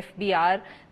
FBI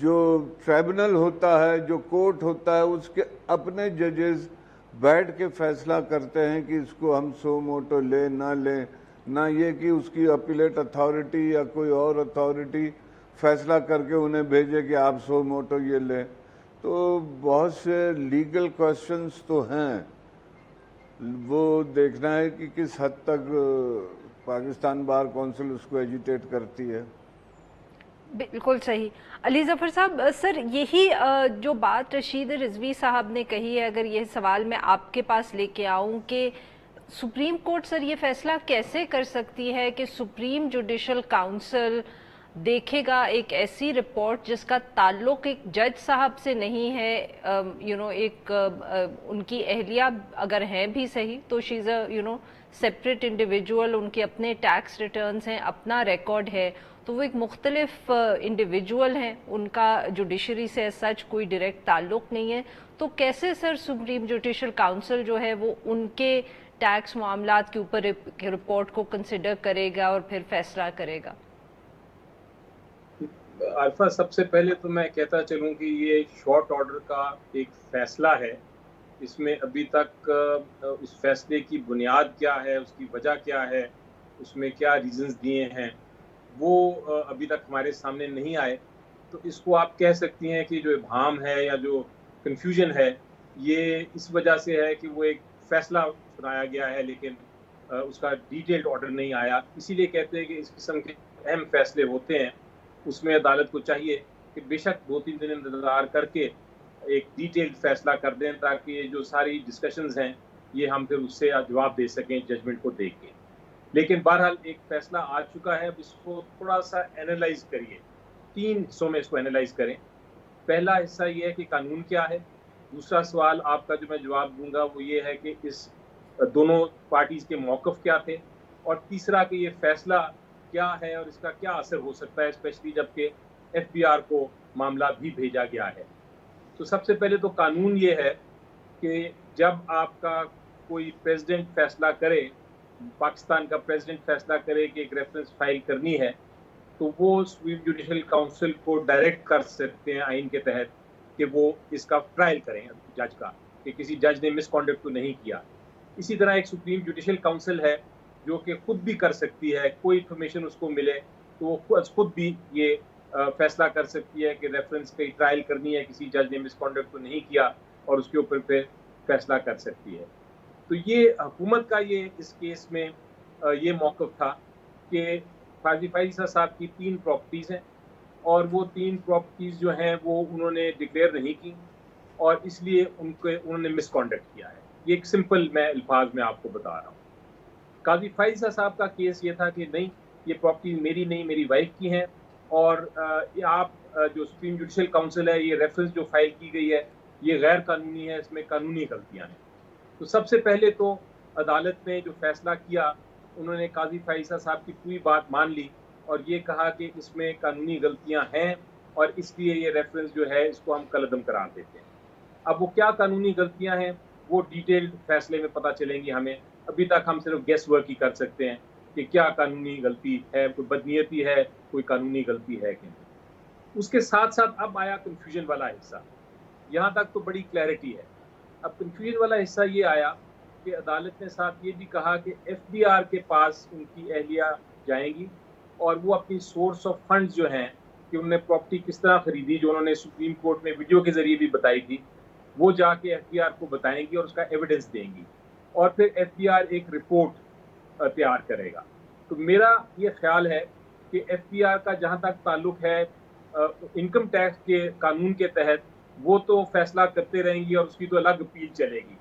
جو tribunal ہوتا ہے, جو کورٹ ہوتا ہے, اس کے اپنے ججز بیٹھ کے فیصلہ کرتے ہیں کہ اس کو ہم سو موٹو لیں نہ لیں, نہ یہ کہ اس کی اپیلیٹ اتھارٹی یا کوئی اور اتھارٹی فیصلہ کر کے انہیں بھیجے کہ آپ سو موٹو یہ لیں. تو بہت سے لیگل کوشچنز تو ہیں, وہ دیکھنا ہے کہ کس حد تک پاکستان بار کونسل اس کو ایجیٹیٹ کرتی ہے. بالکل صحیح. علی ظفر صاحب, سر یہی جو بات رشید رضوی صاحب نے کہی ہے, اگر یہ سوال میں آپ کے پاس لے کے آؤں کہ سپریم کورٹ سر یہ فیصلہ کیسے کر سکتی ہے کہ سپریم جوڈیشل کاؤنسل دیکھے گا ایک ایسی رپورٹ جس کا تعلق ایک جج صاحب سے نہیں ہے, ایک ان کی اہلیہ اگر ہیں بھی صحیح تو شی از اے سیپریٹ انڈیویجول, ان کے اپنے ٹیکس ریٹرنز ہیں, اپنا ریکارڈ ہے, تو وہ ایک مختلف انڈیویجول ہیں, ان کا جوڈیشری سے سچ کوئی ڈائریکٹ تعلق نہیں ہے. تو کیسے سر سپریم جوڈیشل کاؤنسل جو ہے وہ ان کے ٹیکس معاملات کے اوپر رپورٹ کو کنسیڈر کرے گا اور پھر فیصلہ کرے گا؟ عارفہ, سب سے پہلے تو میں کہتا چلوں کہ یہ شارٹ آرڈر کا ایک فیصلہ ہے. اس میں ابھی تک اس فیصلے کی بنیاد کیا ہے, اس کی وجہ کیا ہے, اس میں کیا ریزنز دیے ہیں, وہ ابھی تک ہمارے سامنے نہیں آئے. تو اس کو آپ کہہ سکتی ہیں کہ جو ابہام ہے یا جو کنفیوژن ہے یہ اس وجہ سے ہے کہ وہ ایک فیصلہ سنایا گیا ہے لیکن اس کا ڈیٹیلڈ آرڈر نہیں آیا. اسی لیے کہتے ہیں کہ اس قسم کے اہم فیصلے ہوتے ہیں اس میں عدالت کو چاہیے کہ بے شک 2-3 دن انتظار کر کے ایک ڈیٹیلڈ فیصلہ کر دیں تاکہ جو ساری ڈسکشنز ہیں یہ ہم پھر اس سے جواب دے سکیں ججمنٹ کو دیکھ کے. لیکن بہرحال ایک فیصلہ آ چکا ہے, اب اس کو تھوڑا سا اینالائز کریے, 3 حصوں میں اس کو اینالائز کریں. پہلا حصہ یہ ہے کہ قانون کیا ہے, دوسرا سوال آپ کا جو میں جواب دوں گا وہ یہ ہے کہ اس دونوں پارٹیز کے موقف کیا تھے, اور تیسرا کہ یہ فیصلہ کیا ہے اور اس کا کیا اثر ہو سکتا ہے, اسپیشلی جب کہ ایف بی آر کو معاملہ بھی بھیجا گیا ہے. تو سب سے پہلے تو قانون یہ ہے کہ جب آپ کا کوئی پریزیڈنٹ فیصلہ کرے, پاکستان کا پریزیڈنٹ فیصلہ کرے کہ ایک ریفرنس فائل کرنی ہے, تو وہ سپریم جوڈیشل کاؤنسل کو ڈائریکٹ کر سکتے ہیں آئین کے تحت کہ وہ اس کا ٹرائل کریں جج کا, کہ کسی جج نے مس کانڈکٹ تو نہیں کیا. اسی طرح ایک سپریم جوڈیشل کاؤنسل ہے جو کہ خود بھی کر سکتی ہے, کوئی انفارمیشن اس کو ملے تو وہ خود بھی یہ فیصلہ کر سکتی ہے کہ ریفرنس کی ٹرائل کرنی ہے, کسی جج نے مس کانڈکٹ تو نہیں کیا, اور اس کے اوپر پھر فیصلہ کر سکتی ہے. تو یہ حکومت کا یہ اس کیس میں یہ موقف تھا کہ قاضی فائز صاحب کی 3 پراپرٹیز ہیں, اور وہ 3 پراپرٹیز جو ہیں وہ انہوں نے ڈکلیئر نہیں کی, اور اس لیے انہوں نے مس کانڈکٹ کیا ہے. یہ ایک سمپل میں الفاظ میں آپ کو بتا رہا ہوں. قاضی فائز صاحب کا کیس یہ تھا کہ نہیں, یہ پراپرٹی میری نہیں, میری وائف کی ہیں, اور آپ جو سپریم جوڈیشل کاؤنسل ہے, یہ ریفرنس جو فائل کی گئی ہے یہ غیر قانونی ہے, اس میں قانونی غلطیاں ہیں. تو سب سے پہلے تو عدالت نے جو فیصلہ کیا, انہوں نے قاضی فائز صاحب کی پوری بات مان لی اور یہ کہا کہ اس میں قانونی غلطیاں ہیں, اور اس لیے یہ ریفرنس جو ہے اس کو ہم کالعدم قرار دیتے ہیں. اب وہ کیا قانونی غلطیاں ہیں وہ ڈیٹیلڈ فیصلے میں پتہ چلیں گی ہمیں. ابھی تک ہم صرف گیس ورک ہی کر سکتے ہیں کہ کیا قانونی غلطی ہے, کوئی بدنیتی ہے, کوئی قانونی غلطی ہے کہ نہیں. اس کے ساتھ ساتھ اب آیا کنفیوژن والا حصہ. یہاں تک تو بڑی کلیئرٹی ہے. اب کنفیوژن والا حصہ یہ آیا کہ عدالت نے ساتھ یہ بھی کہا کہ ایف بی آر کے پاس ان کی اہلیہ جائیں گی, اور وہ اپنی سورس آف فنڈز جو ہیں کہ انہوں نے پراپرٹی کس طرح خریدی, جو انہوں نے سپریم کورٹ میں ویڈیو کے ذریعے بھی بتائی تھی, وہ جا کے ایف بی آر کو بتائیں گی اور اس کا ایویڈنس دیں گی, اور پھر ایف بی آر ایک رپورٹ تیار کرے گا. تو میرا یہ خیال ہے کہ ایف بی آر کا جہاں تک تعلق ہے انکم ٹیکس کے قانون کے تحت, وہ تو فیصلہ کرتے رہیں گی اور اس کی تو الگ اپیل چلے گی.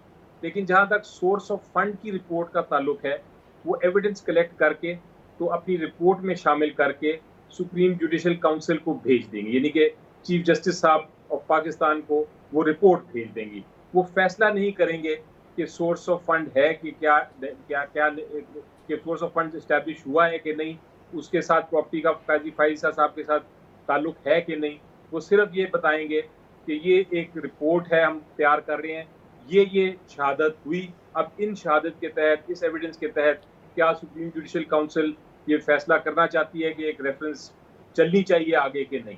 لیکن جہاں تک سورس آف فنڈ کی رپورٹ کا تعلق ہے, وہ ایویڈنس کلیکٹ کر کے تو اپنی رپورٹ میں شامل کر کے سپریم جوڈیشل کاؤنسل کو بھیج دیں گے, یعنی کہ چیف جسٹس صاحب آف پاکستان کو وہ رپورٹ بھیج دیں گی. وہ فیصلہ نہیں کریں گے کہ سورس آف فنڈ ہے کہ کیا کہ سورس آف فنڈ اسٹیبلش ہوا ہے کہ نہیں, اس کے ساتھ پراپرٹی کا قاضی فائز صاحب کے ساتھ تعلق ہے کہ نہیں. وہ صرف یہ بتائیں گے کہ یہ ایک رپورٹ ہے ہم تیار کر رہے ہیں, یہ شہادت ہوئی. اب ان شہادت کے تحت, اس ایویڈنس کے تحت کیا سپریم جوڈیشل کاؤنسل یہ فیصلہ کرنا چاہتی ہے کہ ایک ریفرنس چلنی چاہیے آگے کہ نہیں.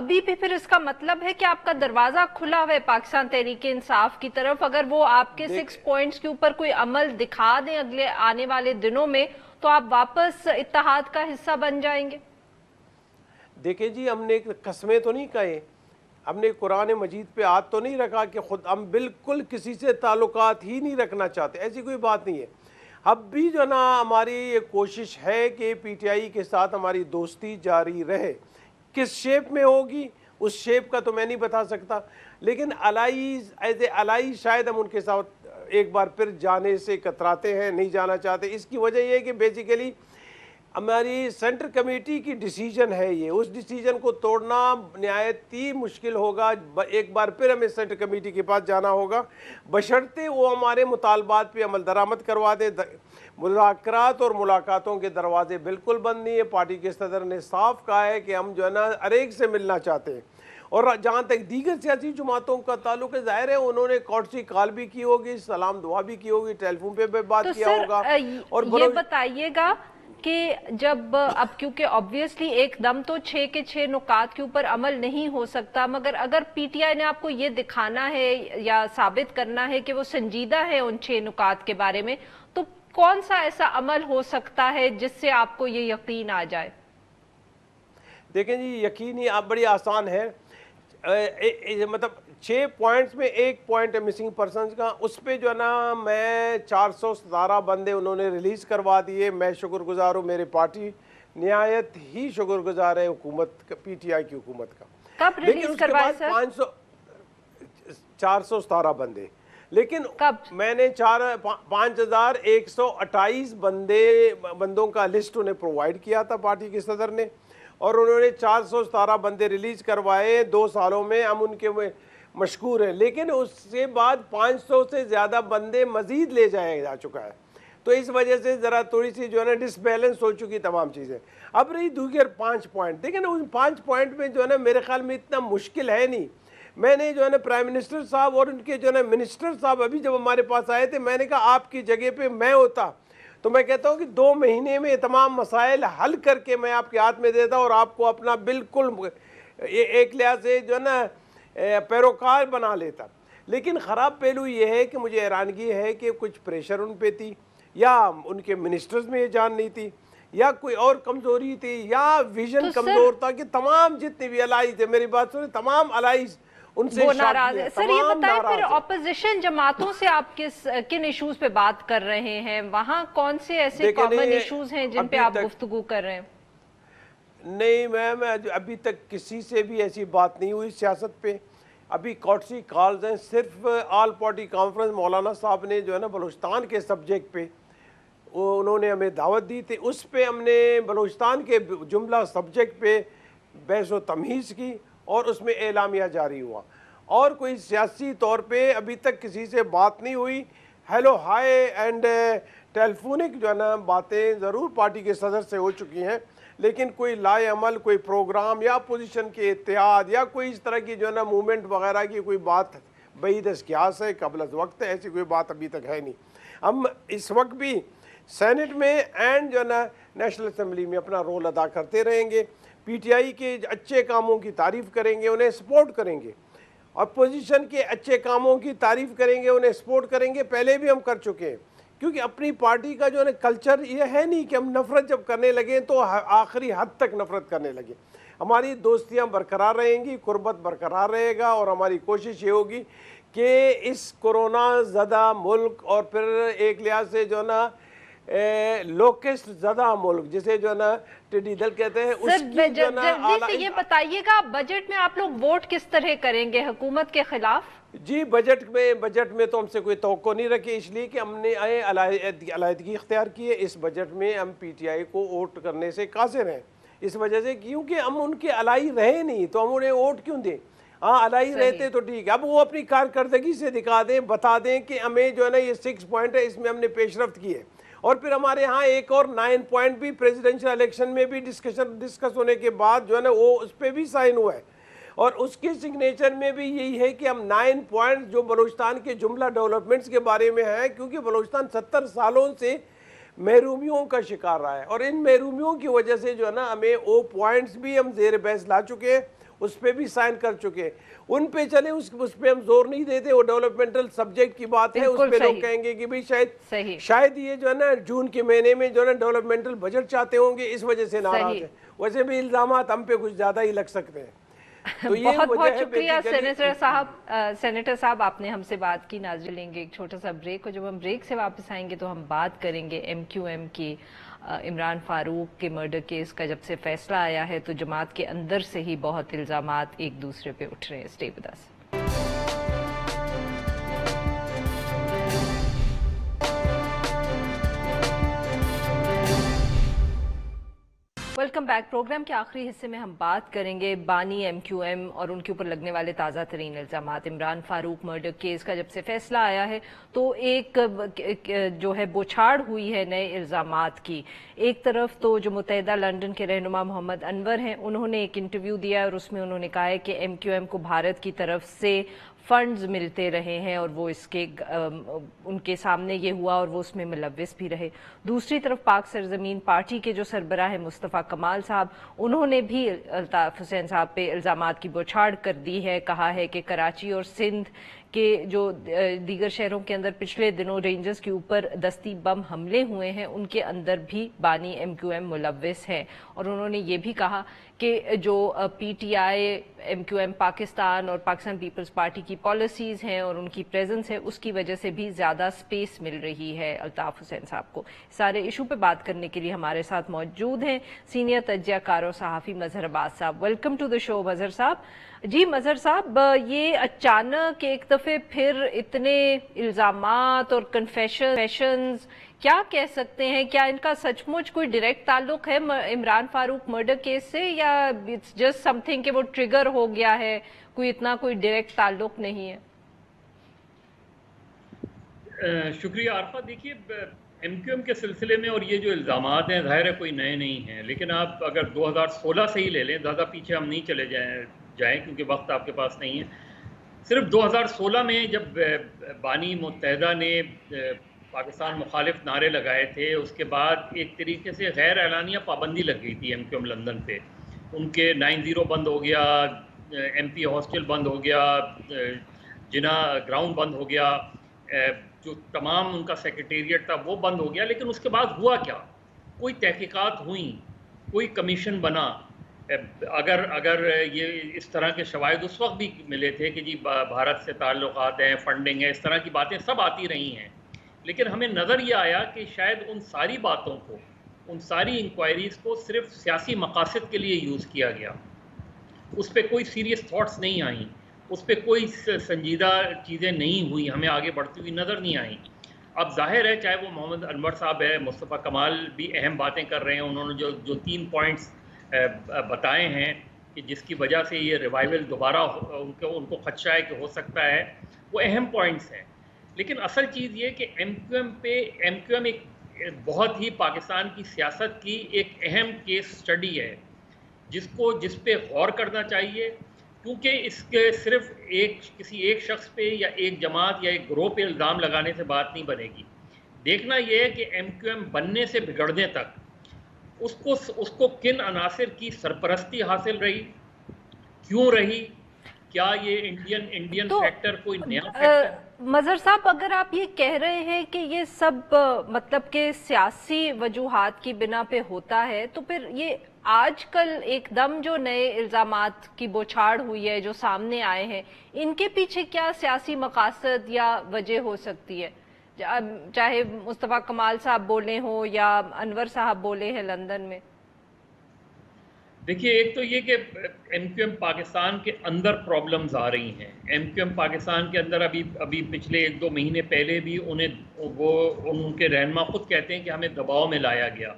ابھی بھی پھر اس کا مطلب ہے کہ آپ کا دروازہ کھلا ہوا ہے پاکستان تحریک انصاف کی طرف، اگر وہ آپ کے 6 پوائنٹس کے اوپر کوئی عمل دکھا دیں اگلے آنے والے دنوں میں تو آپ واپس اتحاد کا حصہ بن جائیں گے؟ دیکھیں جی، ہم نے قسمیں تو نہیں کہے، ہم نے قرآن مجید پہ ہاتھ تو نہیں رکھا کہ خود ہم بالکل کسی سے تعلقات ہی نہیں رکھنا چاہتے، ایسی کوئی بات نہیں ہے۔ اب بھی جو نا ہماری یہ کوشش ہے کہ پی ٹی آئی کے ساتھ ہماری دوستی جاری رہے، کس شیپ میں ہوگی اس شیپ کا تو میں نہیں بتا سکتا، لیکن الائیز ایز اے الائی شاید ہم ان کے ساتھ ایک بار پھر جانے سے کتراتے ہیں، نہیں جانا چاہتے۔ اس کی وجہ یہ ہے کہ بیسیکلی ہماری سینٹر کمیٹی کی ڈیسیجن ہے یہ، اس ڈیسیجن کو توڑنا نہایت ہی مشکل ہوگا، ایک بار پھر ہمیں سینٹر کمیٹی کے پاس جانا ہوگا، بشرطے وہ ہمارے مطالبات پہ عمل درآمد کروا دے۔ مذاکرات اور ملاقاتوں کے دروازے بالکل بند نہیں ہے، پارٹی کے صدر نے صاف کہا ہے کہ ہم جو ہے نا ہر ایک سے ملنا چاہتے ہیں، اور جہاں تک دیگر سیاسی جماعتوں کا تعلق ہے، ظاہر ہے انہوں نے کورٹسی کال بھی کی ہوگی، سلام دعا بھی کی ہوگی، ٹیلی فون پہ بھی بات تو کیا ہوگا۔ اور یہ بتائیے گا کہ جب اب کیونکہ آبویسلی ایک دم تو 6 کے 6 نکات کے اوپر عمل نہیں ہو سکتا، مگر اگر پی ٹی آئی نے آپ کو یہ دکھانا ہے یا ثابت کرنا ہے کہ وہ سنجیدہ ہے ان 6 نکات کے بارے میں، تو کون سا ایسا عمل ہو سکتا ہے جس سے آپ کو یہ یقین آ جائے؟ دیکھیں جی، یقینی آپ بڑی آسان ہے، مطلب 6 پوائنٹس میں ایک پوائنٹ ہے مسنگ پرسنز کا، اس پہ جو ہے نا میں 417 بندے انہوں نے ریلیز کروا دیے۔ میں شکر گزار ہوں، میرے پارٹی نہایت ہی شکر گزار ہے حکومت پی ٹی آئی کی حکومت کا۔ کب ریلیز کروائے سر؟ 417 بندے، لیکن کب؟ میں نے 5128 بندوں کا لسٹ انہیں پرووائڈ کیا تھا پارٹی کے صدر نے، اور انہوں نے 417 بندے ریلیز کروائے 2 سالوں میں، ہم ان کے مشکور ہیں، لیکن اس کے بعد 500 سے زیادہ بندے مزید لے جایا جا چکا ہے، تو اس وجہ سے ذرا تھوڑی سی جو ہے نا ڈس بیلنس ہو چکی تمام چیزیں۔ اب رہی دیگر 5 پوائنٹ، دیکھیں نا ان 5 پوائنٹ میں جو ہے نا میرے خیال میں اتنا مشکل ہے نہیں۔ میں نے جو ہے نا پرائم منسٹر صاحب اور ان کے جو ہے نا منسٹر صاحب ابھی جب ہمارے پاس آئے تھے، میں نے کہا آپ کی جگہ پہ میں ہوتا تو میں کہتا ہوں کہ 2 مہینے میں تمام مسائل حل کر کے میں آپ کے ہاتھ میں دیتا اور آپ کو اپنا بالکل ایک لحاظ سے جو ہے نا پیروکار بنا لیتا، لیکن خراب پہلو یہ ہے کہ مجھے حیرانگی ہے کہ کچھ پریشر ان پہ تھی، یا ان کے منسٹرز میں یہ جان نہیں تھی، یا کوئی اور کمزوری تھی، یا ویژن کمزور تھا کہ تمام جتنے بھی الائیز تھے، میری بات سنیں، تمام الائیز ان سے وہ ناراض ہے۔ سر یہ بتائیں پھر اپوزیشن جماعتوں سے آپ کن ایشوز پہ بات کر رہے ہیں؟ وہاں کون سے ایسے کامن ایشوز ہیں جن پہ آپ گفتگو کر رہے ہیں؟ نہیں میں ابھی تک کسی سے بھی ایسی بات نہیں ہوئی سیاست پہ، ابھی کورٹسی کالز ہیں، صرف آل پارٹی کانفرنس مولانا صاحب نے جو ہے نا بلوچستان کے سبجیکٹ پہ انہوں نے ہمیں دعوت دی تھی، اس پہ ہم نے بلوچستان کے جملہ سبجیکٹ پہ بحث و تمہیز کی اور اس میں اعلامیہ جاری ہوا، اور کوئی سیاسی طور پہ ابھی تک کسی سے بات نہیں ہوئی۔ ہیلو ہائی اینڈ ٹیلیفونک جو ہے نا باتیں ضرور پارٹی کے صدر سے ہو چکی ہیں، لیکن کوئی لائے عمل، کوئی پروگرام یا اپوزیشن کے اتحاد یا کوئی اس طرح کی جو ہے نا موومنٹ وغیرہ کی کوئی بات بعید از قیاس ہے، قبل از وقت ہے، ایسی کوئی بات ابھی تک ہے نہیں۔ ہم اس وقت بھی سینٹ میں اینڈ جو ہے نا نیشنل اسمبلی میں اپنا رول ادا کرتے رہیں گے، پی ٹی آئی کے اچھے کاموں کی تعریف کریں گے، انہیں سپورٹ کریں گے، اپوزیشن کے اچھے کاموں کی تعریف کریں گے، انہیں سپورٹ کریں گے، پہلے بھی ہم کر چکے ہیں، کیونکہ اپنی پارٹی کا جو ہے کلچر یہ ہے نہیں کہ ہم نفرت جب کرنے لگیں تو آخری حد تک نفرت کرنے لگیں۔ ہماری دوستیاں برقرار رہیں گی، قربت برقرار رہے گا، اور ہماری کوشش یہ ہوگی کہ اس کورونا زدہ ملک اور پھر ایک لحاظ سے جو ہے نا لوکسٹ زدہ ملک جسے جو ہے نا ٹڈی دل کہتے ہیں، اس کی جو ہے نا جلدی سے یہ بتائیے گا بجٹ میں آپ لوگ ووٹ کس طرح کریں گے حکومت کے خلاف؟ جی بجٹ میں تو ہم سے کوئی توقع نہیں رکھی، اس لیے کہ ہم نے علیحدگی اختیار کی ہے۔ اس بجٹ میں ہم پی ٹی آئی کو ووٹ کرنے سے قاصر ہیں، اس وجہ سے کیونکہ ہم ان کے الائی رہے نہیں تو ہم انہیں ووٹ کیوں دیں؟ ہاں الائی رہتے تو ٹھیک ہے، اب وہ اپنی کارکردگی سے دکھا دیں، بتا دیں کہ ہمیں جو ہے نا یہ 6 پوائنٹ ہے، اس میں ہم نے پیش رفت کی ہے، اور پھر ہمارے ہاں ایک اور 9 پوائنٹ بھی پریزیڈنشل الیکشن میں بھی ڈسکس ہونے کے بعد جو ہے نا وہ اس پہ بھی سائن ہوا ہے، اور اس کے سگنیچر میں بھی یہی ہے کہ ہم 9 پوائنٹ جو بلوچستان کے جملہ ڈیولپمنٹس کے بارے میں ہیں، کیونکہ بلوچستان 70 سالوں سے محرومیوں کا شکار رہا ہے، اور ان محرومیوں کی وجہ سے جو ہے نا ہمیں وہ پوائنٹس بھی ہم زیر بحث لا چکے ہیں، اس پہ بھی سائن کر چکے ہیں, ان پہ چلیں, اس پہ ہم زور نہیں دیتے. وہ ڈیولپمنٹل سبجیکٹ کی بات ہے, اس پہ لوگ کہیں گے کہ بھئی شاید یہ جو ہے نا جون کے مہینے میں جو ہے نا ڈیولپمنٹل بجٹ چاہتے ہوں گے, اس وجہ سے ناراض ہیں. ویسے بھی الزامات ہم پہ کچھ زیادہ ہی لگ سکتے ہیں. بہت بہت شکریہ سینیٹر صاحب, آپ نے ہم سے بات کی. ناظرین لیں گے ایک چھوٹا سا بریک, اور جب ہم بریک سے واپس آئیں گے تو ہم بات کریں گے ایم کیو ایم کی عمران فاروق کے مرڈر کیس کا. جب سے فیصلہ آیا ہے تو جماعت کے اندر سے ہی بہت الزامات ایک دوسرے پہ اٹھ رہے ہیں. Stay with us. Welcome back. Programme کے آخری حصے میں ہم بات کریں گے بانی ایم کیو ایم اور ان کے اوپر لگنے والے تازہ ترین الزامات. عمران فاروق مرڈر کیس کا جب سے فیصلہ آیا ہے تو ایک جو ہے بوچھاڑ ہوئی ہے نئے الزامات کی. ایک طرف تو جو متحدہ لندن کے رہنما محمد انور ہیں, انہوں نے ایک انٹرویو دیا اور اس میں انہوں نے کہا ہے کہ ایم کیو ایم کو بھارت کی طرف سے فنڈز ملتے رہے ہیں اور وہ اس کے ان کے سامنے یہ ہوا اور وہ اس میں ملوث بھی رہے. دوسری طرف پاک سرزمین پارٹی کے جو سربراہ ہیں مصطفیٰ کمال صاحب, انہوں نے بھی الطاف حسین صاحب پہ الزامات کی بوچھاڑ کر دی ہے. کہا ہے کہ کراچی اور سندھ کہ جو دیگر شہروں کے اندر پچھلے دنوں رینجرز کے اوپر دستی بم حملے ہوئے ہیں, ان کے اندر بھی بانی ایم کیو ایم ملوث ہے. اور انہوں نے یہ بھی کہا کہ جو P T I, M Q M Pakistan اور پاکستان پیپلز پارٹی کی پالیسیز ہیں اور ان کی پریزنس ہے, اس کی وجہ سے بھی زیادہ سپیس مل رہی ہے الطاف حسین صاحب کو. سارے ایشو پہ بات کرنے کے لیے ہمارے ساتھ موجود ہیں سینئر تجزیہ کار اور صحافی مظہر عباس صاحب. ویلکم ٹو دا شو مظہر صاحب. جی مظہر صاحب, یہ اچانک ایک دفعہ پھر اتنے الزامات اور کنفیشنز, کیا کہہ سکتے ہیں, کیا ان کا سچ مچ کوئی ڈائریکٹ تعلق ہے عمران فاروق مرڈر کیس سے, یا اٹس جسٹ سم تھنگ کہ وہ ٹریگر ہو گیا ہے, کوئی اتنا کوئی ڈائریکٹ تعلق نہیں ہے؟ شکریہ عارفہ. دیکھیے ایم کیو ایم کے سلسلے میں اور یہ جو الزامات ہیں ظاہر ہے کوئی نئے نہیں ہیں, لیکن آپ اگر 2016 سے ہی لے لیں, زیادہ پیچھے ہم نہیں چلے جائیں کیونکہ وقت آپ کے پاس نہیں ہے. صرف 2016 میں جب بانی متحدہ نے پاکستان مخالف نعرے لگائے تھے, اس کے بعد ایک طریقے سے غیر اعلانیہ پابندی لگ گئی تھی ایم کیو ایم لندن پہ. ان کے 90 بند ہو گیا, ایم پی ہاسٹل بند ہو گیا, جنا گراؤنڈ بند ہو گیا, جو تمام ان کا سیکریٹریٹ تھا وہ بند ہو گیا. لیکن اس کے بعد ہوا کیا؟ کوئی تحقیقات ہوئیں, کوئی کمیشن بنا. اگر یہ اس طرح کے شواہد اس وقت بھی ملے تھے کہ جی بھارت سے تعلقات ہیں, فنڈنگ ہے, اس طرح کی باتیں سب آتی رہی ہیں, لیکن ہمیں نظر یہ آیا کہ شاید ان ساری باتوں کو, ان ساری انکوائریز کو صرف سیاسی مقاصد کے لیے یوز کیا گیا. اس پہ کوئی سیریس تھاٹس نہیں آئیں, اس پہ کوئی سنجیدہ چیزیں نہیں ہوئیں, ہمیں آگے بڑھتی ہوئی نظر نہیں آئیں. اب ظاہر ہے چاہے وہ محمد انور صاحب ہے, مصطفیٰ کمال بھی اہم باتیں کر رہے ہیں, انہوں نے جو 3 پوائنٹس بتائے ہیں کہ جس کی وجہ سے یہ ریوائول دوبارہ ان کو خدشہ ہے کہ ہو سکتا ہے, وہ اہم پوائنٹس ہیں. لیکن اصل چیز یہ کہ ایم کیو ایم ایک بہت ہی پاکستان کی سیاست کی ایک اہم کیس سٹڈی ہے جس پہ غور کرنا چاہیے, کیونکہ اس کے صرف کسی ایک شخص پہ یا ایک جماعت یا ایک گروہ پہ الزام لگانے سے بات نہیں بنے گی. دیکھنا یہ ہے کہ ایم کیو ایم بننے سے بگڑنے تک اس کو کن عناصر کی سرپرستی حاصل رہی, کیوں رہی, کیا یہ انڈین فیکٹر کوئی نیا فیکٹر؟ مظہر صاحب, اگر آپ یہ کہہ رہے ہیں کہ یہ سب مطلب کہ سیاسی وجوہات کی بنا پہ ہوتا ہے, تو پھر یہ آج کل ایک دم جو نئے الزامات کی بوچھاڑ ہوئی ہے, جو سامنے آئے ہیں, ان کے پیچھے کیا سیاسی مقاصد یا وجہ ہو سکتی ہے؟ چاہے مصطفیٰ کمال صاحب بولے ہوں یا انور صاحب بولے ہیں لندن میں. دیکھیے, ایک تو یہ کہ ایم کیو ایم پاکستان کے اندر پرابلمز آ رہی ہیں. ایم کیو ایم پاکستان کے اندر ابھی پچھلے 1-2 مہینے پہلے بھی ان کے رہنما خود کہتے ہیں کہ ہمیں دباؤ میں لایا گیا.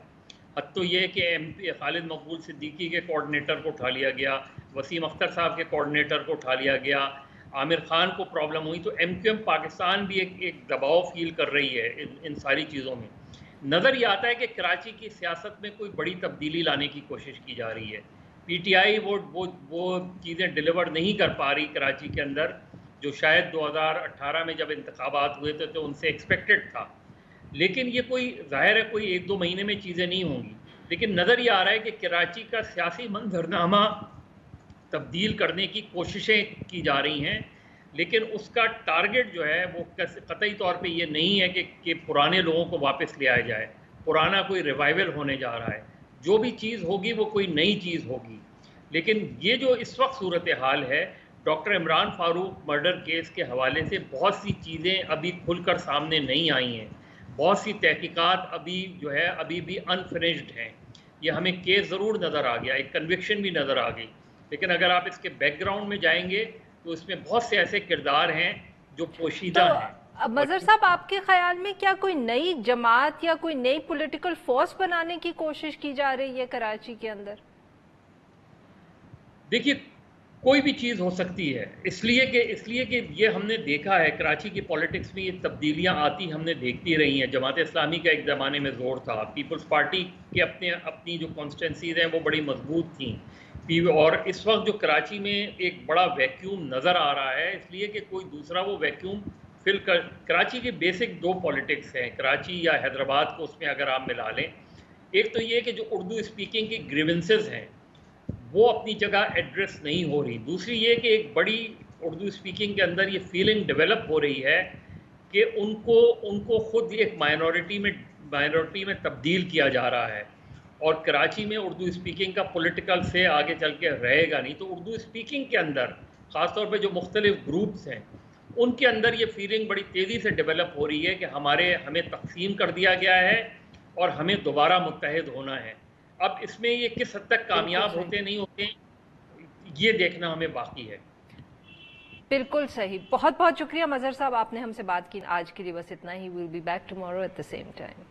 حتیٰ یہ کہ ایم پی خالد مقبول صدیقی کے کوآرڈینیٹر کو اٹھا لیا گیا, وسیم اختر صاحب کے کوآرڈینیٹر کو اٹھا لیا گیا, عامر خان کو پرابلم ہوئی. تو ایم کیو ایم پاکستان بھی ایک دباؤ فیل کر رہی ہے ان ساری چیزوں میں. نظر یہ آتا ہے کہ کراچی کی سیاست میں کوئی بڑی تبدیلی لانے کی کوشش کی جا رہی ہے. پی ٹی آئی وہ چیزیں ڈیلیور نہیں کر پا رہی کراچی کے اندر, جو شاید 2018 میں جب انتخابات ہوئے تھے تو ان سے ایکسپیکٹڈ تھا. لیکن یہ کوئی ظاہر ہے کوئی 1-2 مہینے میں چیزیں نہیں ہوں گی. لیکن نظر یہ آ رہا ہے کہ کراچی کا سیاسی منظرنامہ تبدیل کرنے کی کوششیں کی جا رہی ہیں، لیکن اس کا ٹارگٹ جو ہے وہ قطعی طور پہ یہ نہیں ہے کہ پرانے لوگوں کو واپس لے آیا جائے، پرانا کوئی ریوائول ہونے جا رہا ہے. جو بھی چیز ہوگی وہ کوئی نئی چیز ہوگی. لیکن یہ جو اس وقت صورتحال ہے، doctor Imran Farooq murder case کے حوالے سے بہت سی چیزیں ابھی کھل کر سامنے نہیں آئی ہیں، بہت سی تحقیقات ابھی بھی انفنشڈ ہیں. یہ ہمیں کیس ضرور نظر آ گیا، ایک کنوکشن بھی نظر آ گئی، لیکن اگر آپ اس کے بیک گراؤنڈ میں جائیں گے تو اس میں بہت سے ایسے کردار ہیں جو پوشیدہ ہیں. مظہر صاحب، آپ کے خیال میں کیا کوئی نئی جماعت یا کوئی نئی پولیٹیکل فورس بنانے کی کوشش کی جا رہی ہے کراچی کے اندر؟ دیکھیے، کوئی بھی چیز ہو سکتی ہے، اس لیے کہ یہ ہم نے دیکھا ہے کراچی کی پولیٹکس میں یہ تبدیلیاں آتی ہم نے دیکھتی رہی ہیں. جماعت اسلامی کا ایک زمانے میں زور تھا، پیپلز پارٹی کے اپنی جو کانسٹیٹنسیز ہیں وہ بڑی مضبوط تھیں، اور اس وقت جو کراچی میں ایک بڑا ویکیوم نظر آ رہا ہے، اس لیے کہ کوئی دوسرا وہ ویکیوم فل کر. کراچی کے بیسک دو پولیٹکس ہیں، کراچی یا حیدرآباد کو اس میں اگر آپ ملا لیں. ایک تو یہ کہ جو اردو اسپیکنگ کی گریونسز ہیں وہ اپنی جگہ ایڈریس نہیں ہو رہی. دوسری یہ کہ ایک بڑی اردو اسپیکنگ کے اندر یہ فیلنگ ڈیولپ ہو رہی ہے کہ ان کو خود ایک مائنورٹی میں تبدیل کیا جا رہا ہے، اور کراچی میں اردو اسپیکنگ کا پولیٹیکل سے آگے چل کے رہے گا نہیں. تو اردو اسپیکنگ کے اندر خاص طور پہ جو مختلف گروپس ہیں ان کے اندر یہ فیلنگ بڑی تیزی سے ڈیولپ ہو رہی ہے کہ ہمیں تقسیم کر دیا گیا ہے اور ہمیں دوبارہ متحد ہونا ہے. اب اس میں یہ کس حد تک کامیاب ہوتے نہیں ہوتے یہ دیکھنا ہمیں باقی ہے. بالکل صحیح. بہت بہت شکریہ مظہر صاحب، آپ نے ہم سے بات کی. آج کے لیے بس اتنا ہی. We'll be back tomorrow at the same time.